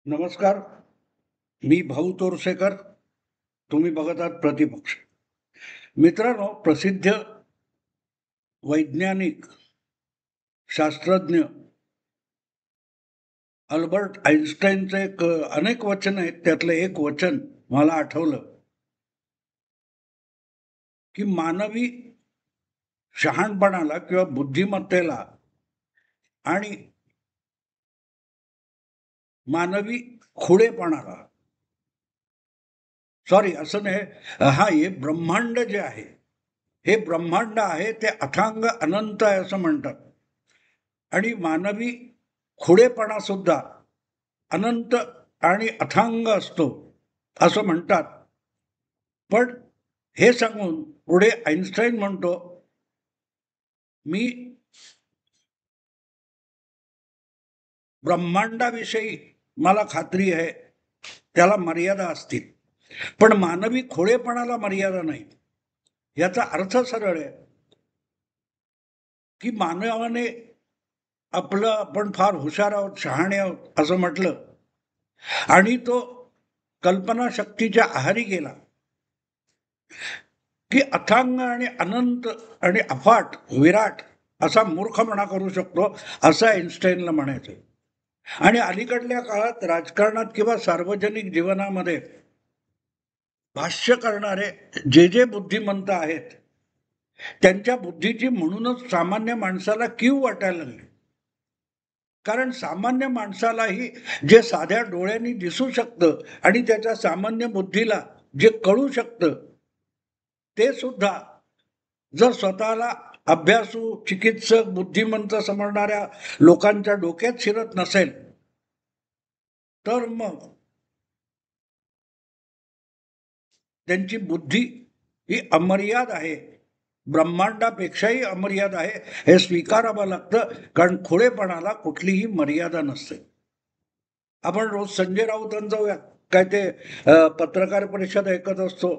नमस्कार. मी भाऊ तोरसेकर. तुम्ही बघत आहात प्रतिपक्ष. मित्रांनो, प्रसिद्ध वैज्ञानिक शास्त्रज्ञ अल्बर्ट आइन्स्टाईनचं एक अनेक वचन आहेत, त्यातलं एक वचन मला आठवलं की मानवी शहाणपणाला किंवा बुद्धिमत्तेला आणि मानवी खुळेपणाला, सॉरी असं नाही, हे ब्रह्मांड जे आहे, हे ब्रह्मांड आहे ते अथांग अनंत आहे असं म्हणतात. आणि मानवी खुळेपणा सुद्धा अनंत आणि अथांग असतो असं म्हणतात. पण हे सांगून पुढे आइन्स्टाईन म्हणतो, मी ब्रह्मांडाविषयी मला खात्री आहे, त्याला मर्यादा असतील, पण मानवी खोळेपणाला मर्यादा नाही. याचा अर्थ सरळ आहे की मानवाने आपलं आपण फार हुशार आहोत, शहाणे आहोत असं म्हटलं आणि तो कल्पनाशक्तीच्या आहारी गेला की अथांग आणि अनंत आणि अफाट विराट असा मूर्खपणा करू शकतो, असं आइन्स्टाईनला म्हणायचं. आणि अलीकडल्या काळात राजकारणात किंवा सार्वजनिक जीवनामध्ये भाष्य करणारे जे बुद्धिमंत आहेत, त्यांच्या बुद्धीची म्हणूनच सामान्य माणसाला कीव वाटायला लागली. कारण सामान्य माणसालाही जे साध्या डोळ्यांनी दिसू शकतं आणि त्याच्या सामान्य बुद्धीला जे कळू शकतं, ते सुद्धा जर स्वतःला अभ्यासू, चिकित्सक, बुद्धिमंत समजणाऱ्या लोकांच्या डोक्यात शिरत नसेल, तर मग त्यांची बुद्धी ही अमर्याद आहे, ब्रह्मांडापेक्षाही अमर्याद आहे, हे स्वीकारावं लागतं. कारण खुळेपणाला कुठलीही मर्यादा नसते. आपण रोज संजय राऊतांचं काय ते पत्रकार परिषद ऐकत असतो.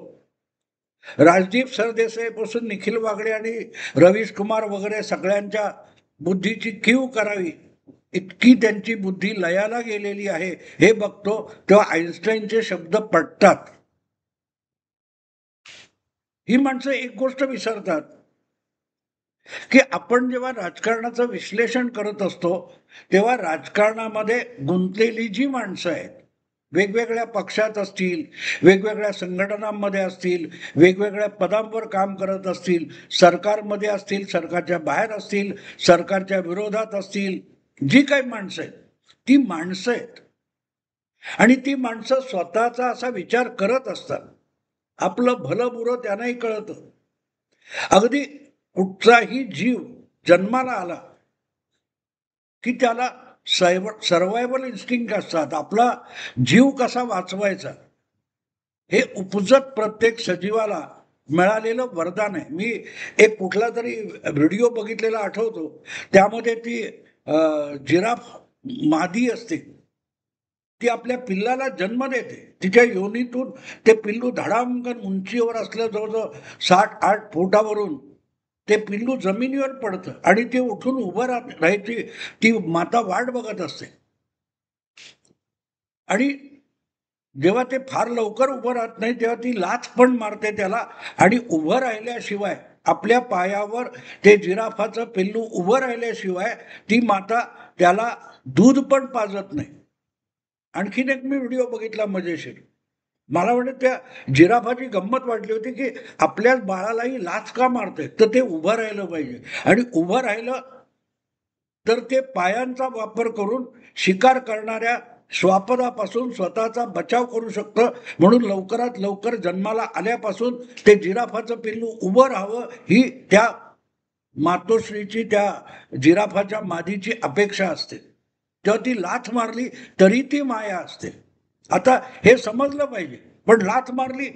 राजदीप सरदेसाई पासून निखिल वागडे आणि रवीश कुमार वगैरे सगळ्यांच्या बुद्धीची कीव करावी इतकी त्यांची बुद्धी लयाला गेलेली आहे, हे बघतो तेव्हा आइन्स्टाईनचे शब्द पटतात. ही माणसं एक गोष्ट विसरतात की आपण जेव्हा राजकारणाचं विश्लेषण करत असतो, तेव्हा राजकारणामध्ये गुंतलेली जी माणसं आहेत, वेगवेगळ्या पक्षात असतील, वेगवेगळ्या संघटनांमध्ये असतील, वेगवेगळ्या पदांवर काम करत असतील, सरकारमध्ये असतील, सरकारच्या बाहेर असतील, सरकारच्या विरोधात असतील, जी काही माणसं आहेत ती माणसं आहेत. आणि ती माणसं स्वतःचा असा विचार करत असतात. आपलं भलं बुरं त्यांनाही कळतं. अगदी कुठचाही जीव जन्माला आला की त्याला सर्वायवल इन्स्टिंक्ट असतात. आपला जीव कसा वाचवायचा हे उपजत प्रत्येक सजीवाला मिळालेलं वरदान आहे. मी एक कुठला तरी व्हिडिओ बघितलेला आठवतो, त्यामध्ये ती जिराफ मादी असते, ती आपल्या पिल्लाला जन्म देते. तिच्या योनीतून ते पिल्लू धडामकन उंचीवर असलं, जवळजवळ 60-8 फुटावरून ते पिल्लू जमिनीवर पडतं आणि ते उठून उभं राहायची ती माता वाट बघत असते. आणि जेव्हा ते फार लवकर उभं राहत नाही, तेव्हा ती लाथ पण मारते त्याला. आणि उभं राहिल्याशिवाय, आपल्या पायावर ते जिराफाचं पिल्लू उभं राहिल्याशिवाय ती माता त्याला दूध पण पाजत नाही. आणखीन एक मी व्हिडिओ बघितला मजेशीर. मला वाटतं त्या जिराफाची गंमत वाटली होती की आपल्याच बाळालाही लाच का मारते, तर ते उभं राहिलं पाहिजे. आणि उभं राहिलं तर ते पायांचा वापर करून शिकार करणाऱ्या श्वापदापासून स्वतःचा बचाव करू शकतं. म्हणून लवकरात लवकर जन्माला आल्यापासून ते जिराफाचं पिल्लू उभं राहावं ही त्या मातोश्रीची, त्या जिराफाच्या मादीची अपेक्षा असते. तेव्हा ती लाथ मारली तरी ती माया असते. आता हे समजलं पाहिजे. पण लाथ मारली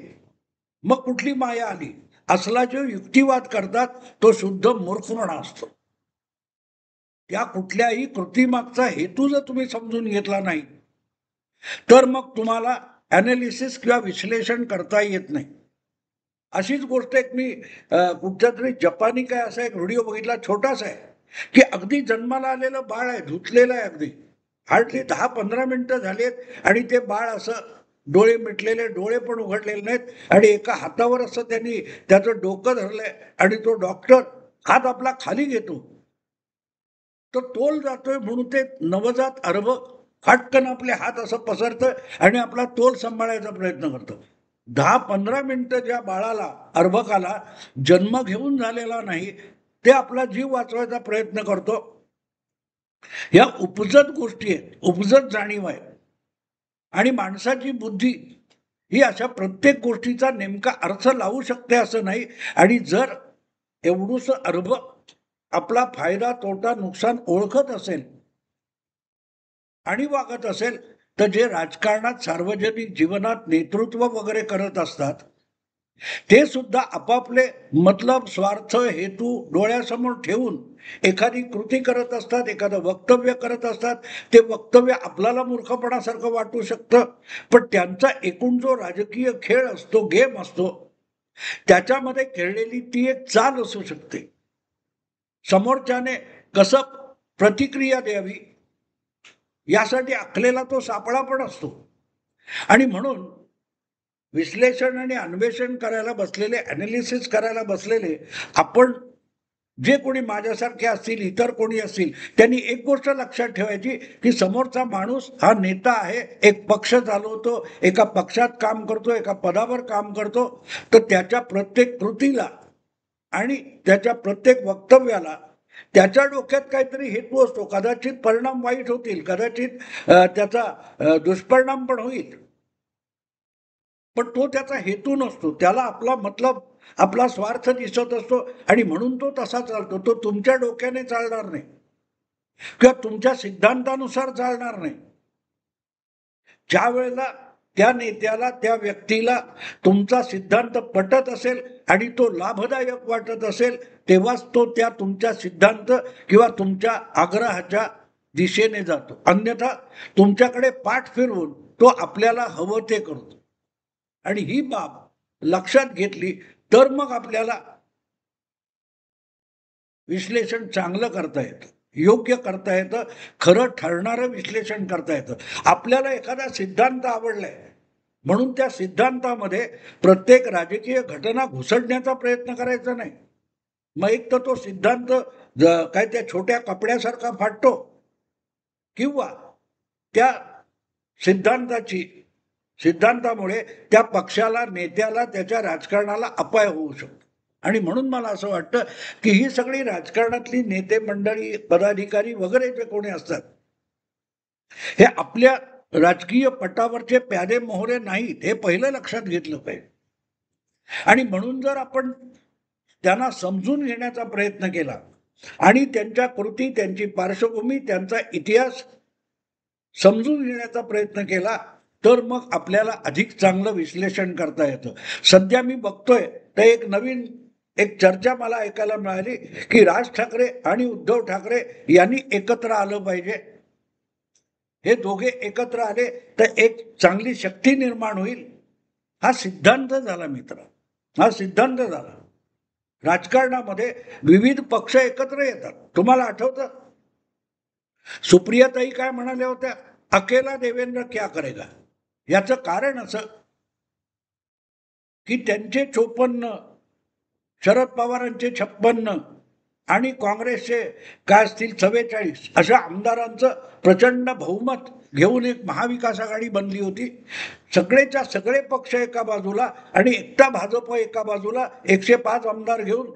मग कुठली माया आली, असला जो युक्तिवाद करतात तो शुद्ध मूर्खपणा असतो. त्या कुठल्याही कृतीमागचा हेतू जर तुम्ही समजून घेतला नाही, तर मग तुम्हाला ॲनालिसिस किंवा विश्लेषण करता येत नाही. अशीच गोष्ट एक मी कुठच्या तरी जपानी काय असा एक व्हिडिओ बघितला, छोटासा आहे, की अगदी जन्माला आलेलं बाळ आहे, धुतलेलं आहे अगदी, हार्डली 10-15 मिनिटं झालेत आणि ते बाळ असं डोळे मिटलेले, डोळे पण उघडलेले नाहीत आणि एका हातावर असं त्यांनी त्याचं डोकं धरलंय आणि तो डॉक्टर हात आपला खाली घेतो. तर तोल जातोय म्हणून ते नवजात अर्भक फाटकन आपले हात असं पसरतं आणि आपला तोल सांभाळायचा प्रयत्न करतो. 10-15 मिनिटं ज्या बाळाला, अर्भकाला जन्म घेऊन झालेला नाही, ते आपला जीव वाचवायचा प्रयत्न करतो. ह्या उपजत गोष्टी आहेत, उपजत जाणीव आहे. आणि माणसाची बुद्धी ही अशा प्रत्येक गोष्टीचा नेमका अर्थ लावू शकते असं नाही. आणि जर एवढूस अर्भक आपला फायदा तोटा नुकसान ओळखत असेल आणि वागत असेल, तर जे राजकारणात सार्वजनिक जीवनात नेतृत्व वगैरे करत असतात ते सुद्धा आपापले मतलब, स्वार्थ, हेतू डोळ्यासमोर ठेवून एखादी कृती करत असतात, एखादं वक्तव्य करत असतात. ते वक्तव्य आपल्याला मूर्खपणासारखं वाटू शकतं, पण त्यांचा एकूण जो राजकीय खेळ असतो, गेम असतो, त्याच्यामध्ये खेळलेली ती एक चाल असू शकते. समोरच्याने कसं प्रतिक्रिया द्यावी यासाठी आखलेला तो सापळा पण असतो. आणि म्हणून विश्लेषण आणि अन्वेषण करायला बसलेले, अनालिसिस करायला बसलेले आपण, जे कोणी माझ्यासारखे असतील, इतर कोणी असतील, त्यांनी एक गोष्ट लक्षात ठेवायची की समोरचा माणूस हा नेता आहे, एक पक्ष चालवतो, एका पक्षात काम करतो, एका पदावर काम करतो. तर त्याच्या प्रत्येक कृतीला आणि त्याच्या प्रत्येक वक्तव्याला त्याच्या डोक्यात काहीतरी हेतू असतो. कदाचित परिणाम वाईट होतील, कदाचित त्याचा दुष्परिणाम पण होईल, पण तो त्याचा हेतू नसतो. त्याला आपला मतलब, आपला स्वार्थ दिसत असतो आणि म्हणून तो तसा चालतो. तो तुमच्या डोक्याने चालणार नाही किंवा तुमच्या सिद्धांतानुसार चालणार नाही. ज्या वेळेला त्या नेत्याला, त्या व्यक्तीला तुमचा सिद्धांत पटत असेल आणि तो लाभदायक वाटत असेल, तेव्हाच तो त्या तुमच्या सिद्धांत किंवा तुमच्या आग्रहाच्या दिशेने जातो. अन्यथा तुमच्याकडे पाठ फिरवून तो आपल्याला हवं ते करतो. आणि ही बाब लक्षात घेतली तर मग आपल्याला विश्लेषण चांगलं करता येतं, योग्य करता येतं, खरं ठरणारं विश्लेषण करता येतं. आपल्याला एखादा सिद्धांत आवडलाय म्हणून त्या सिद्धांतामध्ये प्रत्येक राजकीय घटना घुसडण्याचा प्रयत्न करायचा नाही. मग एक तर तो सिद्धांत काय त्या छोट्या कपड्यासारखा फाटतो, किंवा त्या सिद्धांताची सिद्धांतामुळे त्या पक्षाला, नेत्याला, त्याच्या राजकारणाला अपाय होऊ शकतो. आणि म्हणून मला असं वाटतं की ही सगळी राजकारणातली नेते मंडळी, पदाधिकारी वगैरे जे कोणी असतात, हे आपल्या राजकीय पटावरचे प्यादे मोहरे नाहीत, हे पहिलं लक्षात घेतलं पाहिजे. आणि म्हणून जर आपण त्यांना समजून घेण्याचा प्रयत्न केला आणि त्यांच्या कृती, त्यांची पार्श्वभूमी, त्यांचा इतिहास समजून घेण्याचा प्रयत्न केला, तर मग आपल्याला अधिक चांगलं विश्लेषण करता येतं. सध्या मी बघतोय तर एक नवीन चर्चा मला ऐकायला मिळाली की राज ठाकरे आणि उद्धव ठाकरे यांनी एकत्र आलं पाहिजे. हे दोघे एकत्र आले तर एक चांगली शक्ती निर्माण होईल. हा सिद्धांत झाला मित्र, हा सिद्धांत झाला. राजकारणामध्ये विविध पक्ष एकत्र येतात. तुम्हाला आठवतं सुप्रियाताई काय म्हणाल्या होत्या, अकेला देवेंद्र क्या करेगा. याचं कारण असं की त्यांचे 54, शरद पवारांचे 56 आणि काँग्रेसचे काय असतील 44 अशा आमदारांचं प्रचंड बहुमत घेऊन एक महाविकास आघाडी बनली होती. सगळेच्या सगळे पक्ष एका बाजूला आणि एकटा भाजप एका बाजूला 105 आमदार घेऊन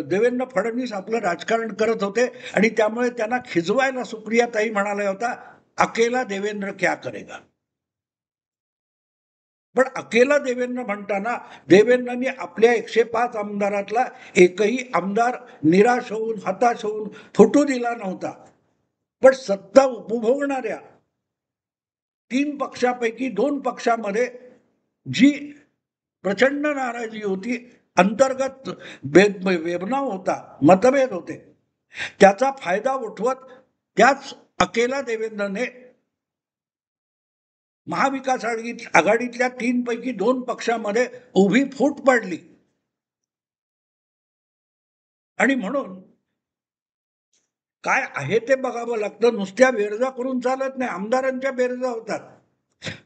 देवेंद्र फडणवीस आपलं राजकारण करत होते. आणि त्यामुळे त्यांना खिजवायला सुप्रियाताई म्हणाल्या होता, अकेला देवेंद्र क्या करेगा. पण अकेला देवेंद्र म्हणताना देवेंद्रांनी आपल्या 105 आमदारातला एकही आमदार निराश होऊन, हताश होऊन फुटू दिला नव्हता. पण सत्ता उपभोगणाऱ्या 3 पक्षापैकी 2 पक्षामध्ये जी प्रचंड नाराजी होती, अंतर्गत वेदनाव होता, मतभेद होते, त्याचा फायदा उठवत त्याच अकेला देवेंद्रने महाविकास आघाडीतल्या 3 पैकी 2 पक्षामध्ये उभी फूट पडली. आणि म्हणून काय आहे ते बघावं लागतं. नुसत्या बेरजा करून चालत नाही. आमदारांच्या बेरजा होतात,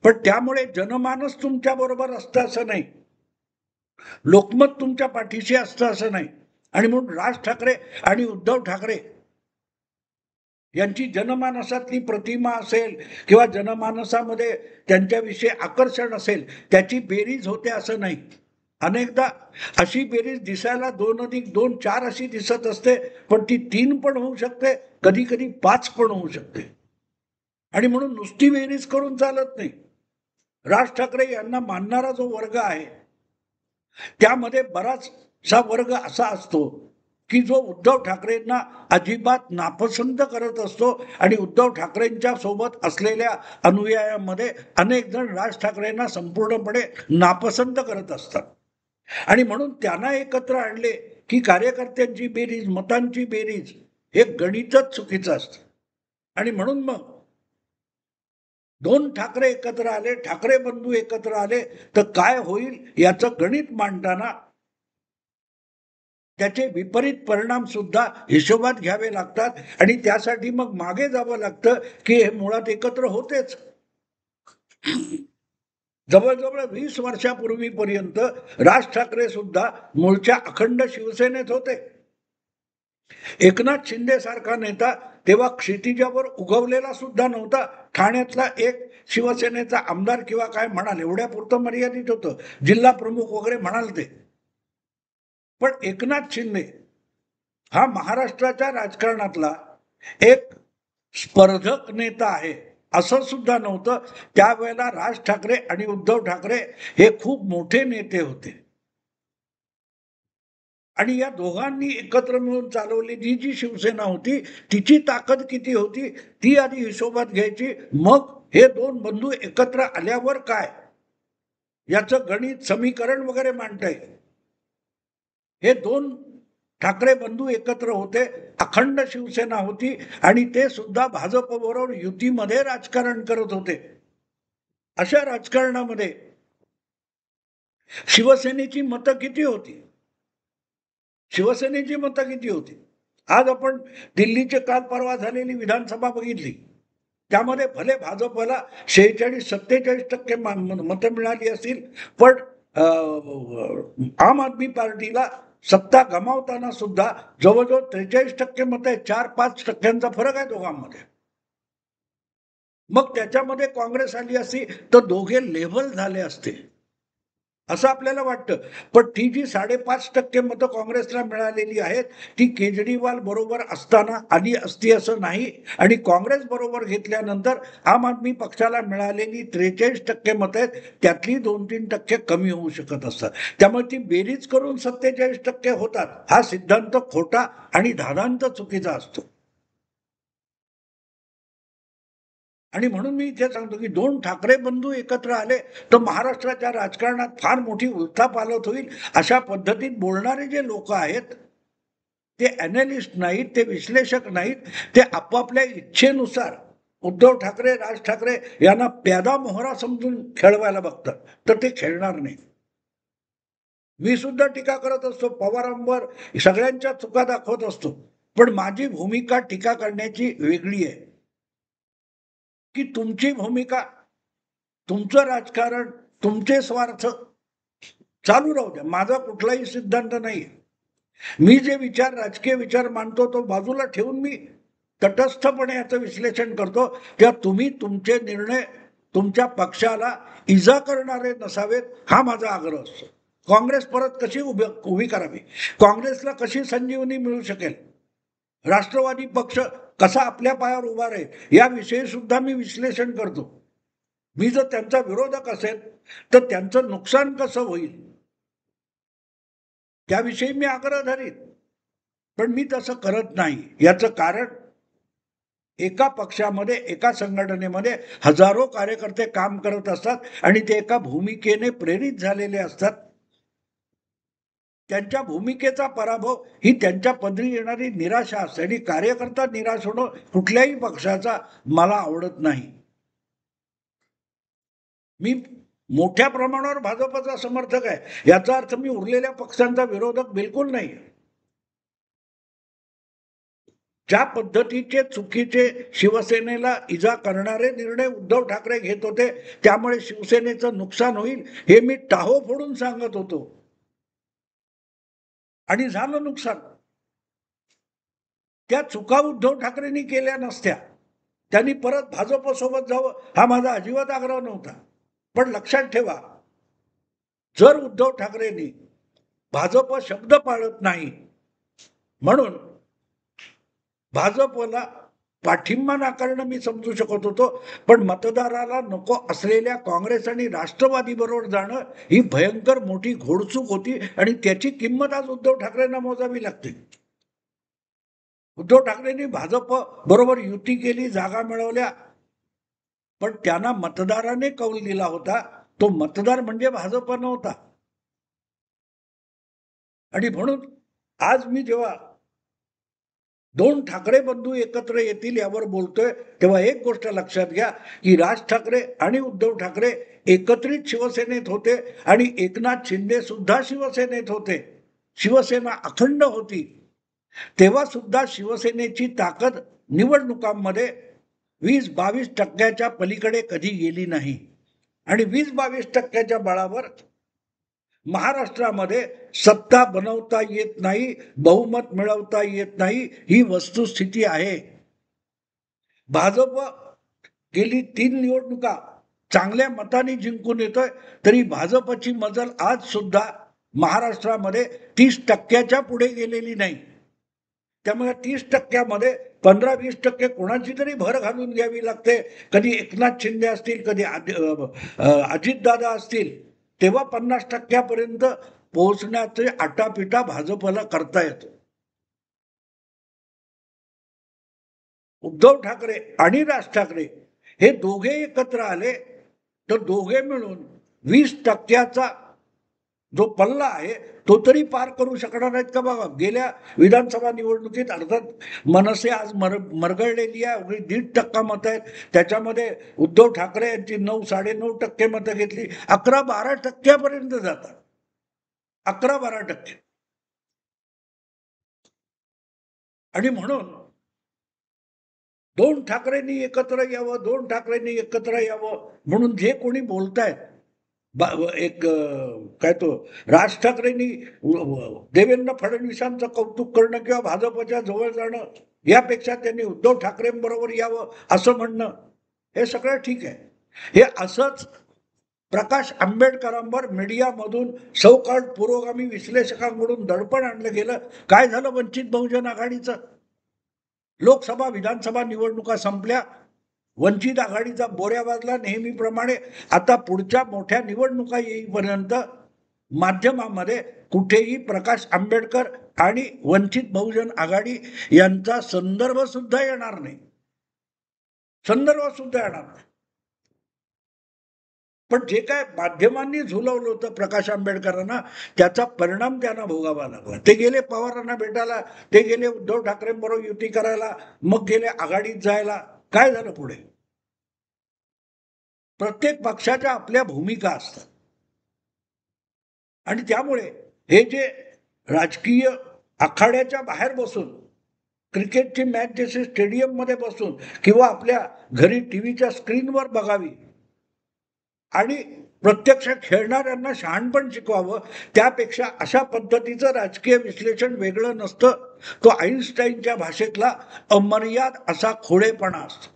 पण त्यामुळे जनमानस तुमच्या बरोबर असतं असं नाही, लोकमत तुमच्या पाठीशी असतं असं नाही. आणि म्हणून राज ठाकरे आणि उद्धव ठाकरे यांची जनमानसातली प्रतिमा असेल किंवा जनमानसामध्ये त्यांच्याविषयी आकर्षण असेल, त्याची बेरीज होते असं नाही. अनेकदा अशी बेरीज दिसायला 2+2 4 अशी दिसत असते, पण ती 3 पण होऊ शकते, कधी कधी 5 पण होऊ शकते. आणि म्हणून नुसती बेरीज करून चालत नाही. राज ठाकरे यांना मानणारा जो वर्ग आहे त्यामध्ये बराचसा वर्ग असा असतो की जो उद्धव ठाकरेंना अजिबात नापसंत करत असतो आणि उद्धव ठाकरेंच्या सोबत असलेल्या अनुयायांमध्ये अनेक जण राज ठाकरेंना संपूर्णपणे नापसंत करत असतात. आणि म्हणून त्यांना एकत्र आणले की कार्यकर्त्यांची बेरीज, मतांची बेरीज हे गणितच चुकीचं असतं. आणि म्हणून मग 2 ठाकरे एकत्र आले, ठाकरे बंधू एकत्र आले तर काय होईल याचं गणित मांडताना त्याचे विपरीत परिणाम सुद्धा हिशोबात घ्यावे लागतात. आणि त्यासाठी मग मागे जावं लागतं की हे मुळात एकत्र होतेच. जवळजवळ 20 वर्षापूर्वीपर्यंत राज ठाकरे सुद्धा मूळच्या अखंड शिवसेनेत होते. एकनाथ शिंदे सारखा नेता तेव्हा क्षितिजावर उगवलेला सुद्धा नव्हता. ठाण्यातला एक शिवसेनेचा आमदार किंवा काय म्हणाल एवढ्यापुरतं मर्यादित होतं, जिल्हा प्रमुख वगैरे म्हणाल ते. पण एकनाथ शिंदे हा महाराष्ट्राच्या राजकारणातला एक स्पर्धक नेता आहे असं सुद्धा नव्हतं. त्यावेळेला राज ठाकरे आणि उद्धव ठाकरे हे खूप मोठे नेते होते. आणि या दोघांनी एकत्र मिळून चालवलेली जी शिवसेना होती तिची ताकद किती होती ती आधी हिशोबात घ्यायची. मग हे 2 बंधू एकत्र आल्यावर काय याचं गणित समीकरण वगैरे मांडता येईल. हे 2 ठाकरे बंधू एकत्र होते, अखंड शिवसेना होती आणि ते सुद्धा भाजप बरोबर युतीमध्ये राजकारण करत होते. अशा राजकारणामध्ये शिवसेनेची मतं किती होती? शिवसेनेची मतं किती होती? आज आपण दिल्लीचे काल परवा झालेली विधानसभा बघितली, त्यामध्ये भले भाजपला 46-47% मतं मिळाली असतील, पण आम आदमी पार्टीला सत्ता गमावताना सुद्धा जवळजवळ 43% मतं आहेत. 4-5% फरक आहे दोघांमध्ये. मग त्याच्यामध्ये काँग्रेस आली असती तर दोघे लेव्हल झाले असते असं आपल्याला वाटतं. पण ती जी 5.5% मतं काँग्रेसला मिळालेली आहेत ती केजरीवाल बरोबर असताना आली असती असं नाही. आणि काँग्रेस बरोबर घेतल्यानंतर आम आदमी पक्षाला मिळालेली 43% मतं आहेत त्यातली 2-3% कमी होऊ शकत असतात. त्यामुळे ती बेरीज करून 47% होतात हा सिद्धांत खोटा आणि धादांत चुकीचा असतो. आणि म्हणून मी इथे सांगतो की 2 ठाकरे बंधू एकत्र आले तर महाराष्ट्राच्या राजकारणात फार मोठी उलथापालथ होईल. अशा पद्धतीत बोलणारे जे लोक आहेत ते अॅनालिस्ट नाहीत, ते विश्लेषक नाहीत, ते आपापल्या इच्छेनुसार उद्धव ठाकरे, राज ठाकरे यांना प्यादा मोहरा समजून खेळवायला बघतात, तर ते खेळणार नाही. मी सुद्धा टीका करत असतो पवारांवर, सगळ्यांच्या चुका दाखवत असतो, पण माझी भूमिका टीका करण्याची वेगळी आहे. की तुमची भूमिका, तुमचं राजकारण, तुमचे स्वार्थ चालू राहू द्या, माझा कुठलाही सिद्धांत नाही. मी जे विचार, राजकीय विचार मांडतो तो बाजूला ठेवून मी तटस्थपणे याचं विश्लेषण करतो. तेव्हा तुम्ही तुमचे निर्णय तुमच्या पक्षाला इजा करणारे नसावेत हा माझा आग्रह असतो. काँग्रेस परत कशी उभी करावी, काँग्रेसला कशी संजीवनी मिळू शकेल, राष्ट्रवादी पक्ष कसा आपल्या पायावर उभा राहील याविषयी सुद्धा मी विश्लेषण करतो. मी जर त्यांचा विरोधक असेल तर त्यांचं नुकसान कसं होईल त्याविषयी मी आग्रह धरीन. पण मी तसं करत नाही. याचं कारण एका पक्षामध्ये, एका संघटनेमध्ये हजारो कार्यकर्ते काम करत असतात आणि ते एका भूमिकेने प्रेरित झालेले असतात. त्यांच्या भूमिकेचा पराभव ही त्यांच्या पदरी येणारी निराशा असते आणि कार्यकर्ता निराश होणं कुठल्याही पक्षाचा मला आवडत नाही. मी मोठ्या प्रमाणावर भाजपचा समर्थक आहे, याचा अर्थ मी उरलेल्या पक्षांचा विरोधक बिलकुल नाही. ज्या पद्धतीचे चुकीचे शिवसेनेला इजा करणारे निर्णय उद्धव ठाकरे घेत होते, त्यामुळे शिवसेनेचं नुकसान होईल हे मी टाहो फोडून सांगत होतो, आणि झालं नुकसान. त्या चुका उद्धव ठाकरेंनी केल्या नसत्या, त्यांनी परत भाजपसोबत जावं हा माझा अजिबात आग्रह नव्हता. पण लक्षात ठेवा, जर उद्धव ठाकरेंनी भाजप शब्द पाळत नाही म्हणून भाजपला पाठिंबा नाकारणं मी समजू शकत होतो, पण मतदाराला नको असलेल्या काँग्रेस आणि राष्ट्रवादी बरोबर जाणं ही भयंकर मोठी घोडचूक होती, आणि त्याची किंमत आज उद्धव ठाकरेंना मोजावी लागते. उद्धव ठाकरेंनी भाजप बरोबर युती केली, जागा मिळवल्या, पण त्यांना मतदाराने कौल दिला होता, तो मतदार म्हणजे भाजप नव्हता. आणि म्हणून आज मी जेव्हा दोन ठाकरे बंधू एकत्र येतील यावर बोलतोय, तेव्हा एक गोष्ट लक्षात घ्या की राज ठाकरे आणि उद्धव ठाकरे एकत्रित शिवसेनेत होते, आणि एकनाथ शिंदे सुद्धा शिवसेनेत होते. शिवसेना अखंड होती. तेव्हा सुद्धा शिवसेनेची ताकद निवडणुकांमध्ये 20-22% पलीकडे कधी गेली नाही, आणि 20-22% बळावर महाराष्ट्रामध्ये सत्ता बनवता येत नाही, बहुमत मिळवता येत नाही, ही वस्तुस्थिती आहे. भाजप गेली 3 निवडणुका चांगल्या मताने जिंकून येतोय, तरी भाजपची मजल आज सुद्धा महाराष्ट्रामध्ये 30% पुढे गेलेली नाही. त्यामुळे 30% 15-20% कोणाची तरी भर घालून घ्यावी लागते. कधी एकनाथ शिंदे असतील, कधी अजितदादा असतील, तेव्हा 50% पोहोचण्याचे आटापिटा भाजपला करता येतो. उद्धव ठाकरे आणि राज ठाकरे हे दोघे एकत्र आले तर दोघे मिळून 20% जो पल्ला आहे तो तरी पार करू शकणार नाहीत का बघा. गेल्या विधानसभा निवडणुकीत अर्थात मनसे आज मरगळलेली आहे, 1.5% मतं आहेत, त्याच्यामध्ये उद्धव ठाकरे यांची 9-9.5% मतं घेतली, 11-12% जातात. 11-12%. आणि म्हणून दोन ठाकरेंनी एकत्र यावं, दोन ठाकरेंनी एकत्र यावं म्हणून जे कोणी बोलतायत, एक काय तो राज ठाकरेंनी देवेंद्र फडणवीसांचं कौतुक करणं किंवा भाजपच्या जवळ जाणं यापेक्षा त्यांनी उद्धव ठाकरेंबरोबर यावं असं म्हणणं, हे सगळं ठीक आहे. हे असंच प्रकाश आंबेडकरांवर मीडियामधून सौकाळ पुरोगामी विश्लेषकांकडून दडपण आणलं गेलं. काय झालं वंचित बहुजन आघाडीचं? लोकसभा विधानसभा निवडणुका संपल्या, वंचित आघाडीचा बोऱ्या वाजला नेहमीप्रमाणे. आता पुढच्या मोठ्या निवडणुका येईपर्यंत माध्यमामध्ये कुठेही प्रकाश आंबेडकर आणि वंचित बहुजन आघाडी यांचा संदर्भ सुद्धा येणार नाही, संदर्भ सुद्धा येणार नाही. पण जे काय माध्यमांनी झुलवलं होतं प्रकाश आंबेडकरांना, त्याचा परिणाम त्यांना भोगावा लागला. ते गेले पवारांना भेटायला, ते गेले उद्धव ठाकरेंबरोबर युती करायला, मग गेले आघाडीत जायला. काय झालं पुढे? प्रत्येक पक्षाच्या आपल्या भूमिका असतात, आणि त्यामुळे हे जे राजकीय आखाड्याच्या बाहेर बसून क्रिकेटची मॅच जशी स्टेडियममध्ये बसून किंवा आपल्या घरी टीव्हीच्या स्क्रीनवर बघावी आणि प्रत्यक्ष खेळणाऱ्यांना शहाणपण शिकवावं, त्यापेक्षा अशा पद्धतीचं राजकीय विश्लेषण वेगळं नसतं. तो आईन्स्टाईनच्या भाषेतला अमर्याद असा खोडेपणा असतो.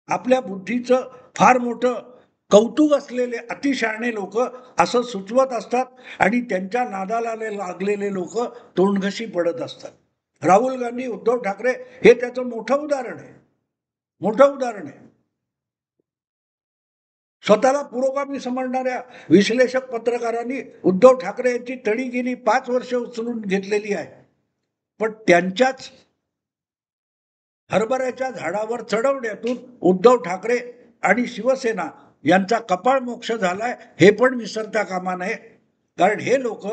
आपल्या बुद्धीचं फार मोठं कौतुक असलेले अतिशहाणे लोक असं सुचवत असतात, आणि त्यांच्या नादाला लागलेले लोक तोंडघशी पडत असतात. राहुल गांधी, उद्धव ठाकरे हे त्याचं मोठं उदाहरण आहे, मोठं उदाहरण आहे. स्वतःला पुरोगामी समजणाऱ्या विश्लेषक पत्रकारांनी उद्धव ठाकरे यांची तडी गेली 5 वर्ष उचलून घेतलेली आहे, पण त्यांच्याच हरभऱ्याच्या झाडावर चढवण्यातून उद्धव ठाकरे आणि शिवसेना यांचा कपाळ मोक्ष झालाय हे पण विसरता कामा नये. कारण हे लोक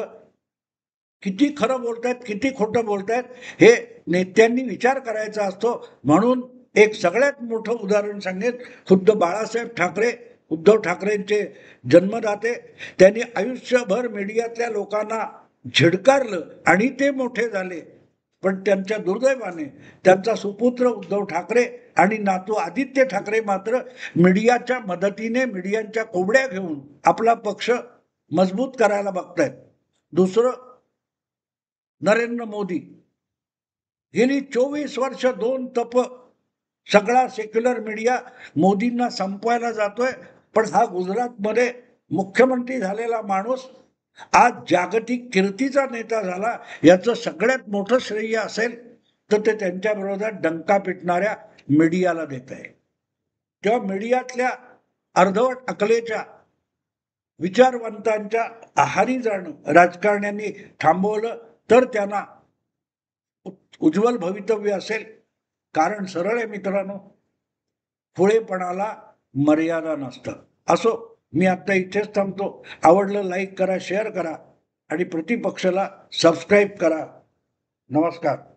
किती खरं बोलतायत, किती खोटं बोलतायत हे नेत्यांनी विचार करायचा असतो. म्हणून एक सगळ्यात मोठं उदाहरण सांगेन, खुद्द बाळासाहेब ठाकरे, उद्धव ठाकरेंचे जन्मदाते, त्यांनी आयुष्यभर मीडियातल्या लोकांना झिडकारलं आणि ते मोठे झाले. पण त्यांच्या दुर्दैवाने त्यांचा सुपुत्र उद्धव ठाकरे आणि नातू आदित्य ठाकरे मात्र मीडियाच्या मदतीने मीडियांच्या कोबड्या घेऊन आपला पक्ष मजबूत करायला बघतायत. दुसरं, नरेंद्र मोदी गेली 24 वर्ष 2 तप सगळा सेक्युलर मीडिया मोदींना संपवायला जातोय. पण हा गुजरातमध्ये मुख्यमंत्री झालेला माणूस आज जागतिक कीर्तीचा नेता झाला. याचं सगळ्यात मोठं श्रेय असेल तर ते त्यांच्या विरोधात डंका पिटणाऱ्या मीडियाला देत आहे. तेव्हा मीडियातल्या अर्धवट अकलेच्या विचारवंतांच्या आहारी जाणं राजकारण्यांनी थांबवलं तर त्यांना उज्ज्वल भवितव्य असेल. कारण सरळ आहे मित्रांनो, खुळेपणाला मर्यादा नसतं. असो, मी आता इथेच थांबतो. आवडलं लाईक करा, शेअर करा आणि प्रतिपक्षाला सबस्क्राईब करा. नमस्कार.